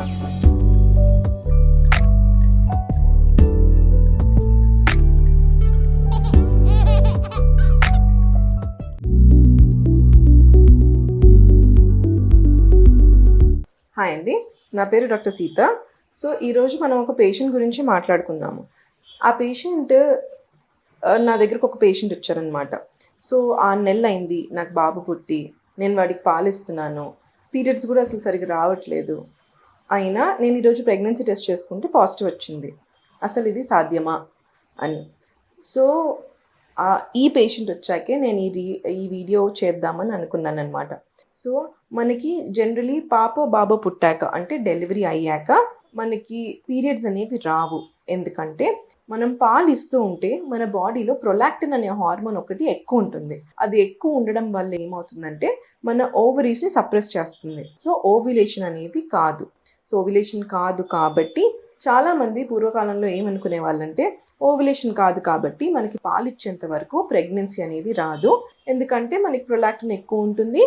Hi అండి, నా పేరు డాక్టర్ సీత. సో ఈరోజు మనం ఒక పేషెంట్ గురించి మాట్లాడుకుందాము. ఆ పేషెంట్ నా దగ్గరకు ఒక పేషెంట్ వచ్చారనమాట. సో 6 నెలలు అయింది నాకు బాబు పుట్టి, నేను వాడికి పాలిస్తున్నాను, పీరియడ్స్ కూడా అసలు సరిగ్గా రావట్లేదు. అయినా నేను ఈరోజు ప్రెగ్నెన్సీ టెస్ట్ చేసుకుంటే పాజిటివ్ వచ్చింది. అసలు ఇది సాధ్యమా అని. సో ఈ పేషెంట్ వచ్చాకే నేను ఈ వీడియో చేద్దామని అనుకున్నాను అనమాట. సో మనకి జనరలీ పాప బాబు పుట్టాక అంటే డెలివరీ అయ్యాక మనకి పీరియడ్స్ అనేవి రావు. ఎందుకంటే మనం పాలు ఇస్తూ ఉంటే మన బాడీలో ప్రొలాక్టిన్ అనే హార్మోన్ ఒకటి ఎక్కువ ఉంటుంది. అది ఎక్కువ ఉండడం వల్ల ఏమవుతుందంటే మన ఓవరీస్ని సప్రెస్ చేస్తుంది. సో ఓవ్యులేషన్ అనేది కాదు. సో ఓవ్యులేషన్ కాదు కాబట్టి చాలామంది పూర్వకాలంలో ఏమనుకునే వాళ్ళంటే ఓవ్యులేషన్ కాదు కాబట్టి మనకి పాలు ఇచ్చేంత వరకు ప్రెగ్నెన్సీ అనేది రాదు, ఎందుకంటే మనకి ప్రొలాక్టిన్ ఎక్కువ ఉంటుంది,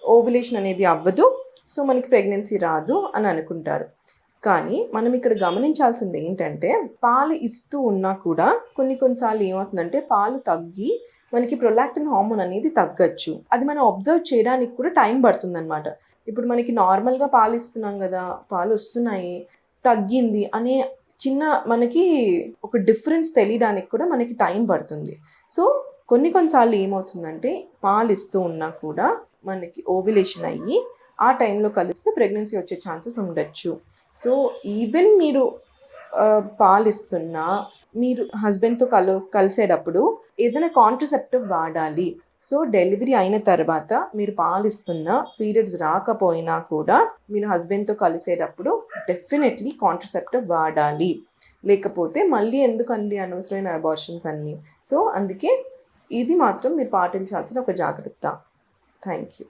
ఓవ్యులేషన్ అనేది అవ్వదు, సో మనకి ప్రెగ్నెన్సీ రాదు అని అనుకుంటారు. కానీ మనం ఇక్కడ గమనించాల్సింది ఏంటంటే పాలు ఇస్తూ ఉన్నా కూడా కొన్నిసార్లు ఏమవుతుందంటే పాలు తగ్గి మనకి ప్రొలాక్టిన్ హార్మోన్ అనేది తగ్గచ్చు. అది మనం అబ్జర్వ్ చేయడానికి కూడా టైం పడుతుందన్నమాట. ఇప్పుడు మనకి నార్మల్గా పాలు ఇస్తున్నాం కదా, పాలు వస్తున్నాయి, తగ్గింది అనే చిన్న మనకి ఒక డిఫరెన్స్ తెలియడానికి కూడా మనకి టైం పడుతుంది. సో కొన్నిసార్లు ఏమవుతుందంటే పాలు ఇస్తూ ఉన్నా కూడా మనకి ఓవ్యులేషన్ అయ్యి ఆ టైంలో కలిస్తే ప్రెగ్నెన్సీ వచ్చే ఛాన్సెస్ ఉండొచ్చు. సో ఈవెన్ మీరు పాలిస్తున్నా మీరు హస్బెండ్తో కలిసేటప్పుడు ఏదైనా కాంట్రసెప్టివ్ వాడాలి. సో డెలివరీ అయిన తర్వాత మీరు పాలిస్తున్నా పీరియడ్స్ రాకపోయినా కూడా మీరు హస్బెండ్తో కలిసేటప్పుడు డెఫినెట్లీ కాంట్రసెప్టివ్ వాడాలి. లేకపోతే మళ్ళీ ఎందుకండి అనవసరమైన అబార్షన్స్ అన్నీ. సో అందుకే ఇది మాత్రం మీరు పాటించాల్సిన ఒక జాగ్రత్త. Thank you.